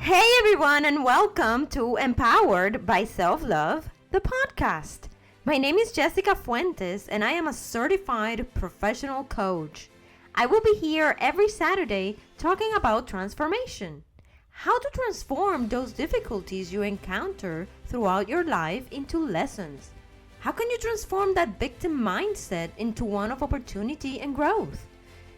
Hey everyone, and welcome to Empowered by Self-Love, the podcast. My name is Jessica Fuentes, and I am a certified professional coach. I will be here every Saturday talking about transformation. How to transform those difficulties you encounter throughout your life into lessons. How can you transform that victim mindset into one of opportunity and growth?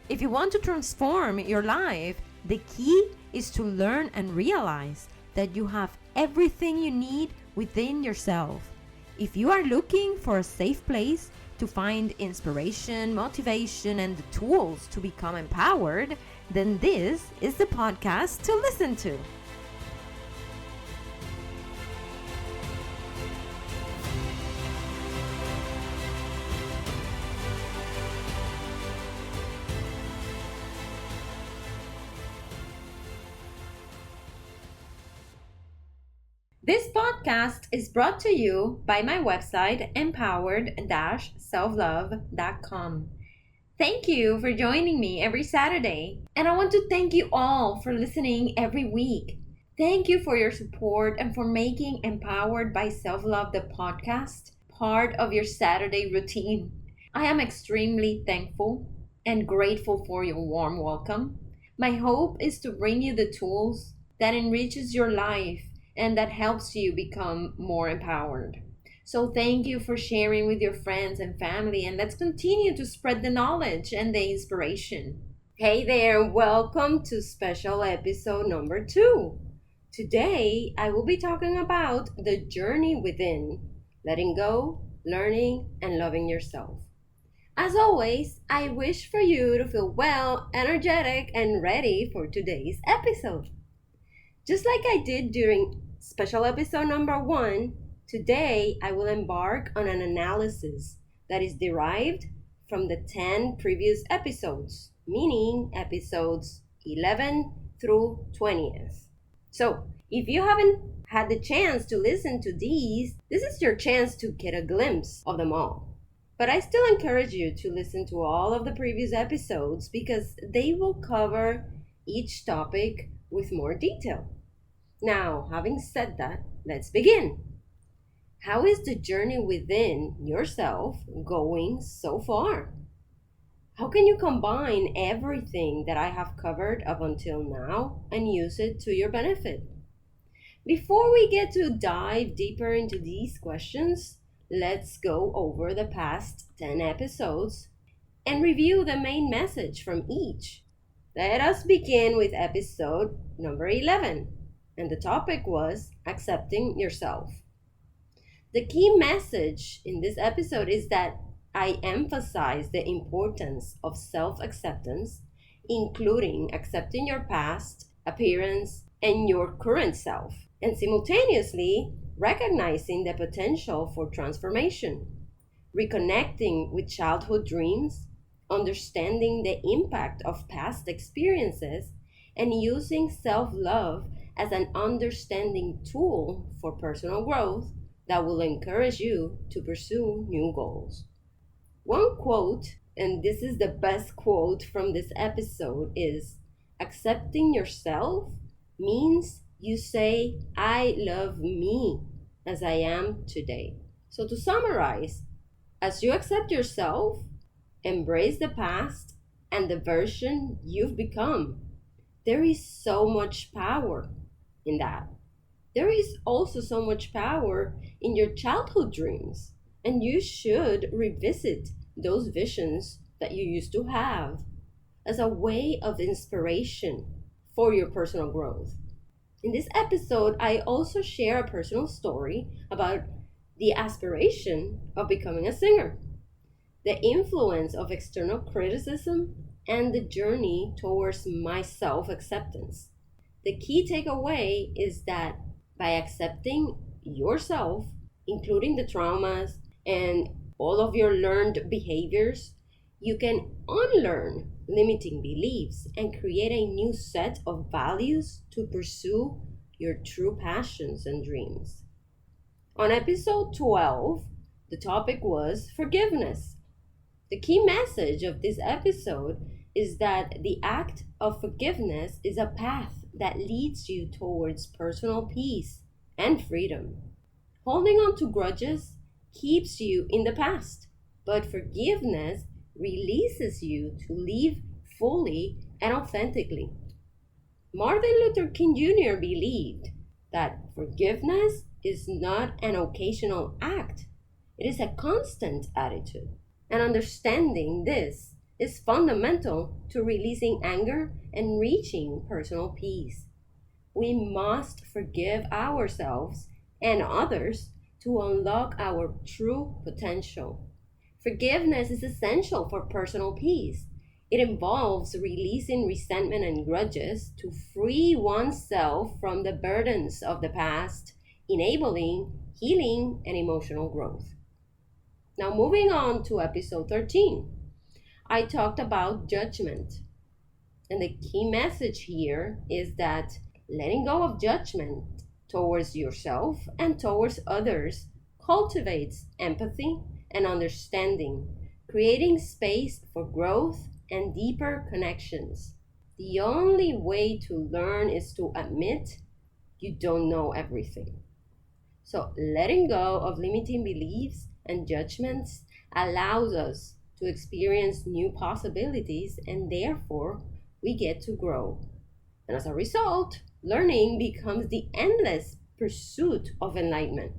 If you want to transform your life, the key is to learn and realize that you have everything you need within yourself. If you are looking for a safe place to find inspiration, motivation, and the tools to become empowered, then this is the podcast to listen to. This podcast is brought to you by my website, Empowered-SelfLove.com. Thank you for joining me every Saturday, and I want to thank you all for listening every week. Thank you for your support and for making Empowered by Self-Love, the podcast, part of your Saturday routine. I am extremely thankful and grateful for your warm welcome. My hope is to bring you the tools that enriches your life and that helps you become more empowered. So thank you for sharing with your friends and family, and let's continue to spread the knowledge and the inspiration. Hey there, welcome to special episode number 2. Today, I will be talking about the journey within, letting go, learning, and loving yourself. As always, I wish for you to feel well, energetic, and ready for today's episode. Just like I did during special episode number 1, today I will embark on an analysis that is derived from the 10 previous episodes, meaning episodes 11 through 20th. So, if you haven't had the chance to listen to these, this is your chance to get a glimpse of them all. But I still encourage you to listen to all of the previous episodes because they will cover each topic with more detail. Now, having said that, let's begin. How is the journey within yourself going so far? How can you combine everything that I have covered up until now and use it to your benefit? Before we get to dive deeper into these questions, let's go over the past 10 episodes and review the main message from each. Let us begin with episode number 11. And the topic was accepting yourself. The key message in this episode is that I emphasize the importance of self-acceptance, including accepting your past, appearance, and your current self, and simultaneously recognizing the potential for transformation, reconnecting with childhood dreams, understanding the impact of past experiences, and using self-love as an understanding tool for personal growth that will encourage you to pursue new goals. One quote, and this is the best quote from this episode, is accepting yourself means you say, I love me as I am today. So to summarize, as you accept yourself, embrace the past and the version you've become, there is so much power in that. There is also so much power in your childhood dreams, and you should revisit those visions that you used to have as a way of inspiration for your personal growth. In this episode, I also share a personal story about the aspiration of becoming a singer, the influence of external criticism, and the journey towards my self-acceptance. The key takeaway is that by accepting yourself, including the traumas and all of your learned behaviors, you can unlearn limiting beliefs and create a new set of values to pursue your true passions and dreams. On episode 12, the topic was forgiveness. The key message of this episode is that the act of forgiveness is a path that leads you towards personal peace and freedom. Holding on to grudges keeps you in the past, but forgiveness releases you to live fully and authentically. Martin Luther King Jr. believed that forgiveness is not an occasional act, it is a constant attitude. And understanding this is fundamental to releasing anger and reaching personal peace. We must forgive ourselves and others to unlock our true potential. Forgiveness is essential for personal peace. It involves releasing resentment and grudges to free oneself from the burdens of the past, enabling healing and emotional growth. Now, moving on to episode 13, I talked about judgment. And the key message here is that letting go of judgment towards yourself and towards others cultivates empathy and understanding, creating space for growth and deeper connections. The only way to learn is to admit you don't know everything. So, letting go of limiting beliefs and judgments allows us to experience new possibilities, and therefore we get to grow. And as a result, learning becomes the endless pursuit of enlightenment.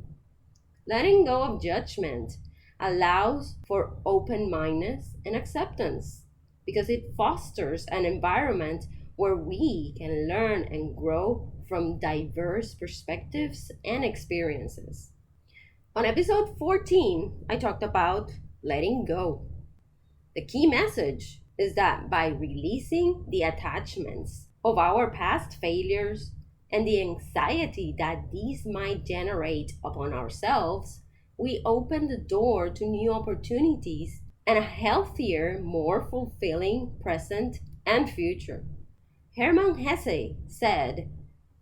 Letting go of judgment allows for open mindedness and acceptance because it fosters an environment where we can learn and grow from diverse perspectives and experiences. On episode 14, I talked about letting go. The key message is that by releasing the attachments of our past failures and the anxiety that these might generate upon ourselves, we open the door to new opportunities and a healthier, more fulfilling present and future. Hermann Hesse said,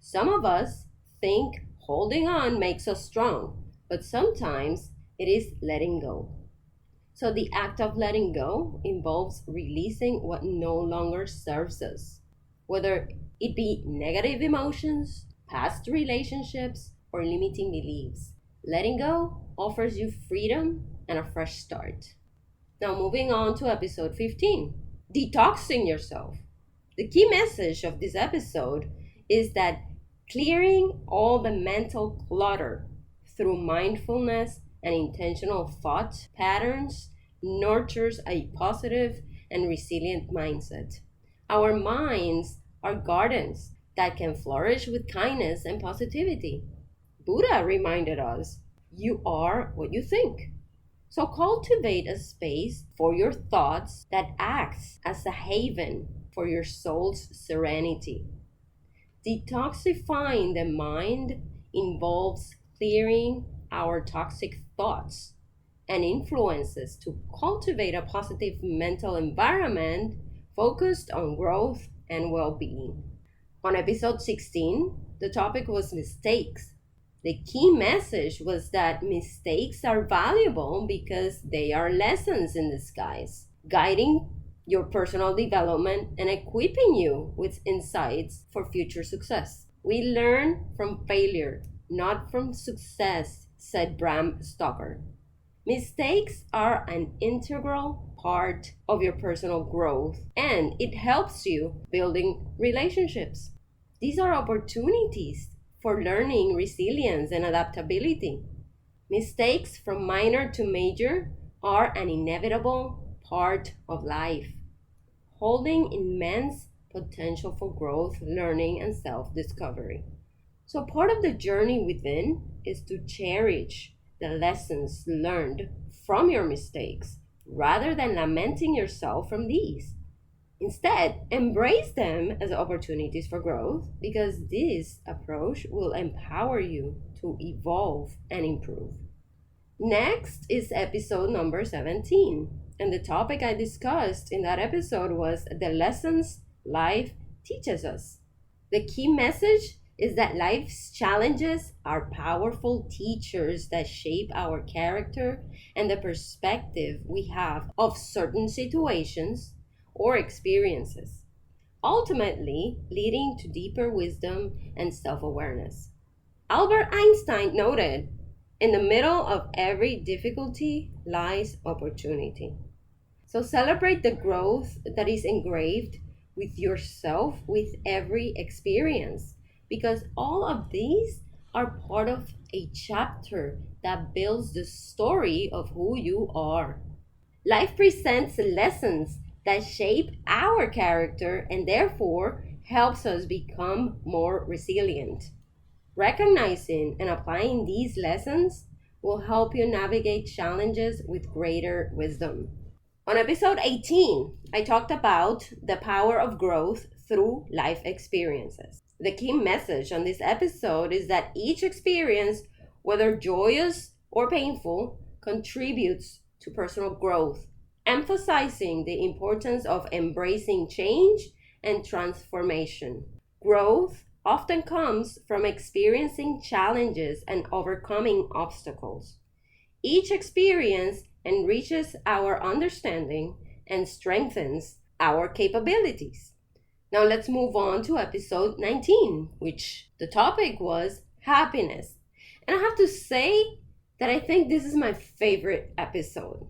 "Some of us think holding on makes us strong, but sometimes it is letting go." So the act of letting go involves releasing what no longer serves us, whether it be negative emotions, past relationships, or limiting beliefs. Letting go offers you freedom and a fresh start. Now moving on to episode 15, detoxing yourself. The key message of this episode is that clearing all the mental clutter through mindfulness and intentional thought patterns nurtures a positive and resilient mindset. Our minds are gardens that can flourish with kindness and positivity. Buddha reminded us, "You are what you think." So cultivate a space for your thoughts that acts as a haven for your soul's serenity. Detoxifying the mind involves clearing our toxic thoughts and influences to cultivate a positive mental environment focused on growth and well-being. On episode 16, the topic was mistakes. The key message was that mistakes are valuable because they are lessons in disguise, guiding your personal development and equipping you with insights for future success. We learn from failure, not from success, said Bram Stoker. Mistakes are an integral part of your personal growth, and it helps you building relationships. These are opportunities for learning resilience and adaptability. Mistakes from minor to major are an inevitable part of life, holding immense potential for growth, learning, and self-discovery. So part of the journey within is to cherish the lessons learned from your mistakes rather than lamenting yourself from these. Instead, embrace them as opportunities for growth because this approach will empower you to evolve and improve. Next is episode number 17, and the topic I discussed in that episode was the lessons life teaches us. The key message is that life's challenges are powerful teachers that shape our character and the perspective we have of certain situations or experiences. ultimately leading to deeper wisdom and self-awareness. Albert Einstein noted, "In the middle of every difficulty lies opportunity." So celebrate the growth that is engraved with yourself with every experience, because all of these are part of a chapter that builds the story of who you are. Life presents lessons that shape our character and therefore helps us become more resilient. Recognizing and applying these lessons will help you navigate challenges with greater wisdom. On episode 18, I talked about the power of growth through life experiences. The key message on this episode is that each experience, whether joyous or painful, contributes to personal growth, emphasizing the importance of embracing change and transformation. Growth often comes from experiencing challenges and overcoming obstacles. Each experience enriches our understanding and strengthens our capabilities. Now let's move on to episode 19, which the topic was happiness. And I have to say that I think this is my favorite episode.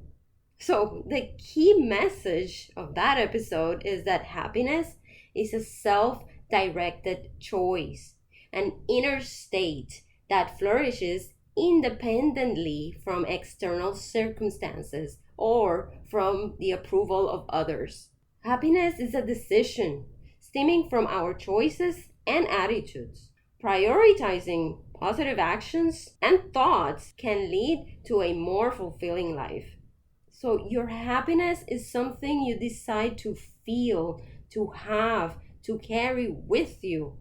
So the key message of that episode is that happiness is a self-directed choice, an inner state that flourishes independently from external circumstances or from the approval of others. Happiness is a decision stemming from our choices and attitudes. Prioritizing positive actions and thoughts can lead to a more fulfilling life. So your happiness is something you decide to feel, to have, to carry with you.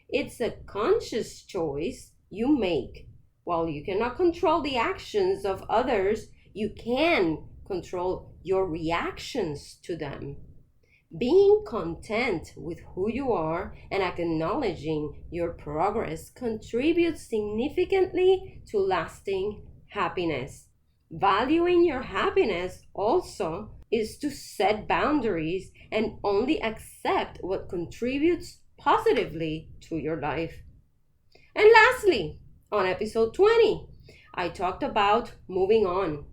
It's a conscious choice you make. While you cannot control the actions of others, you can control your reactions to them. Being content with who you are and acknowledging your progress contributes significantly to lasting happiness. Valuing your happiness also is to set boundaries and only accept what contributes positively to your life. And lastly, on episode 20, I talked about moving on.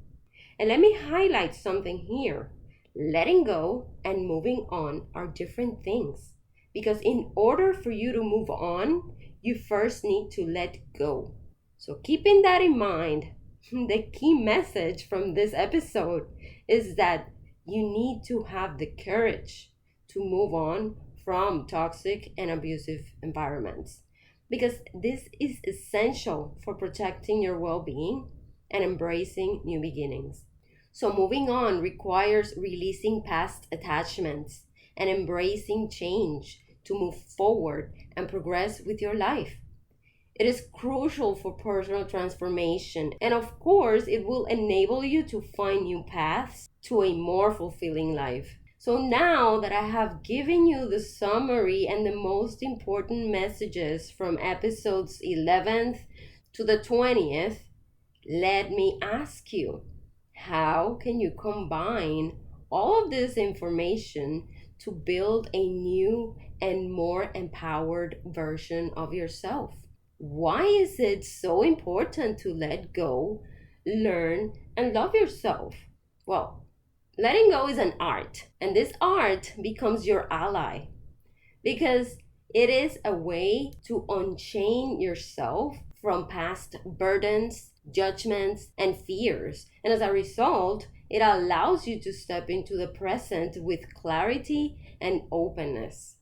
And let me highlight something here. Letting go and moving on are different things. Because in order for you to move on, you first need to let go. So keeping that in mind, the key message from this episode is that you need to have the courage to move on from toxic and abusive environments, because this is essential for protecting your well-being and embracing new beginnings. So moving on requires releasing past attachments and embracing change to move forward and progress with your life. It is crucial for personal transformation, and of course, it will enable you to find new paths to a more fulfilling life. So now that I have given you the summary and the most important messages from episodes 11th to the 20th, let me ask you, how can you combine all of this information to build a new and more empowered version of yourself? Why is it so important to let go, learn, and love yourself? Well, letting go is an art, and this art becomes your ally because it is a way to unchain yourself from past burdens, judgments, and fears. And as a result, it allows you to step into the present with clarity and openness.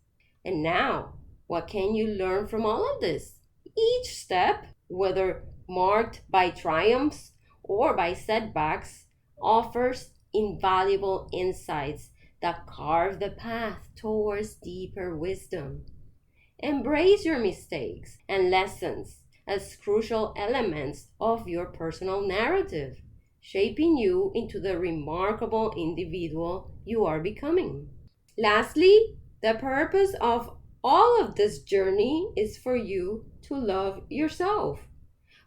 And now, what can you learn from all of this? Each step, whether marked by triumphs or by setbacks, offers invaluable insights that carve the path towards deeper wisdom. Embrace your mistakes and lessons as crucial elements of your personal narrative, shaping you into the remarkable individual you are becoming. Lastly, the purpose of all of this journey is for you to love yourself,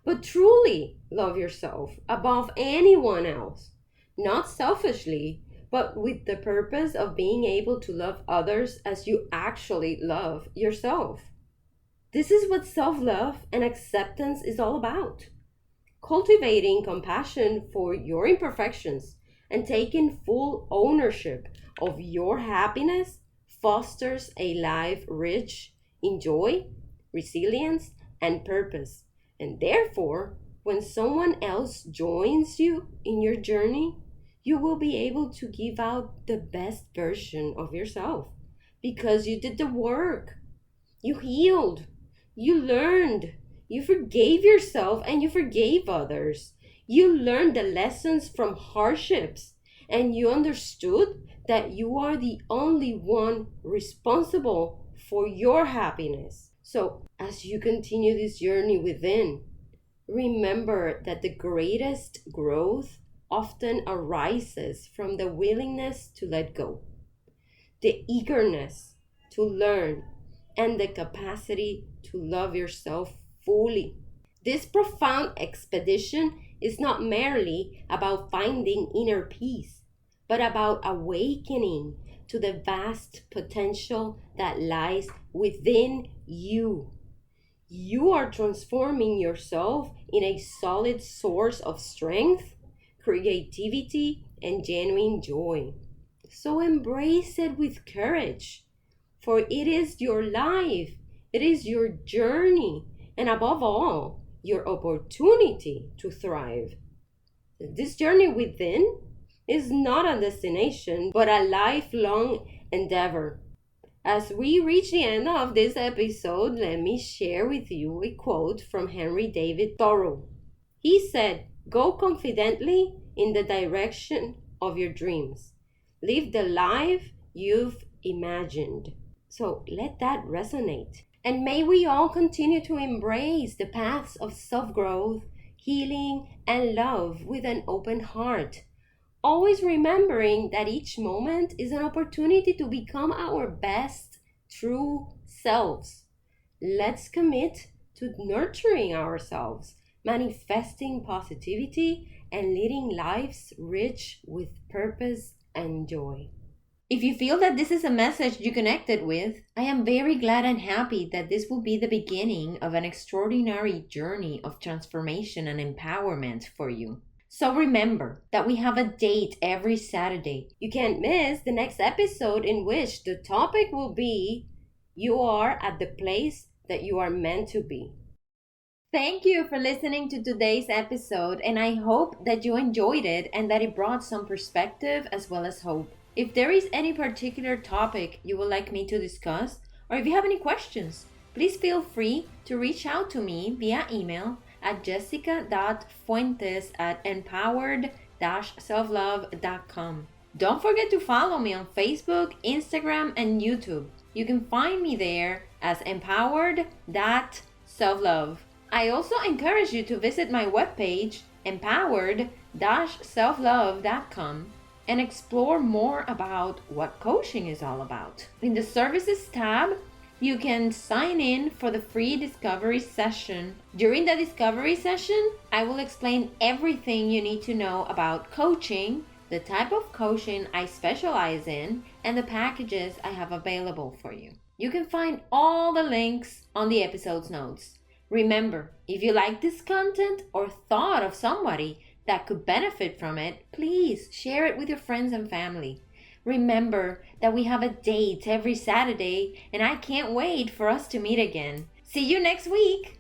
but truly love yourself above anyone else, not selfishly, but with the purpose of being able to love others as you actually love yourself. This is what self-love and acceptance is all about. Cultivating compassion for your imperfections and taking full ownership of your happiness fosters a life rich in joy, resilience, and purpose. And therefore, when someone else joins you in your journey, you will be able to give out the best version of yourself because you did the work. You healed. You learned. You forgave yourself and you forgave others. You learned the lessons from hardships and you understood that you are the only one responsible for your happiness. So, as you continue this journey within, remember that the greatest growth often arises from the willingness to let go, the eagerness to learn, and the capacity to love yourself fully. This profound expedition is not merely about finding inner peace, but about awakening to the vast potential that lies within you. You are transforming yourself in a solid source of strength, creativity, and genuine joy. So embrace it with courage, for it is your life, it is your journey, and above all, your opportunity to thrive. This journey within is not a destination, but a lifelong endeavor. As we reach the end of this episode, let me share with you a quote from Henry David Thoreau. He said, "Go confidently in the direction of your dreams. Live the life you've imagined." So let that resonate. And may we all continue to embrace the paths of self-growth, healing, and love with an open heart. Always remembering that each moment is an opportunity to become our best, true selves. Let's commit to nurturing ourselves, manifesting positivity, and leading lives rich with purpose and joy. If you feel that this is a message you connected with, I am very glad and happy that this will be the beginning of an extraordinary journey of transformation and empowerment for you. So remember that we have a date every Saturday. You can't miss the next episode in which the topic will be "You are at the place that you are meant to be." Thank you for listening to today's episode, and I hope that you enjoyed it and that it brought some perspective as well as hope. If there is any particular topic you would like me to discuss, or if you have any questions, please feel free to reach out to me via email at jessica.fuentes@empowered-selflove.com. Don't forget to follow me on Facebook, Instagram, and YouTube. You can find me there as empowered.selflove. I also encourage you to visit my webpage, empowered-selflove.com, and explore more about what coaching is all about. In the Services tab, you can sign in for the free discovery session. During the discovery session, I will explain everything you need to know about coaching, the type of coaching I specialize in, and the packages I have available for you. You can find all the links on the episode's notes. Remember, if you like this content or thought of somebody that could benefit from it, please share it with your friends and family. Remember that we have a date every Saturday, and I can't wait for us to meet again. See you next week!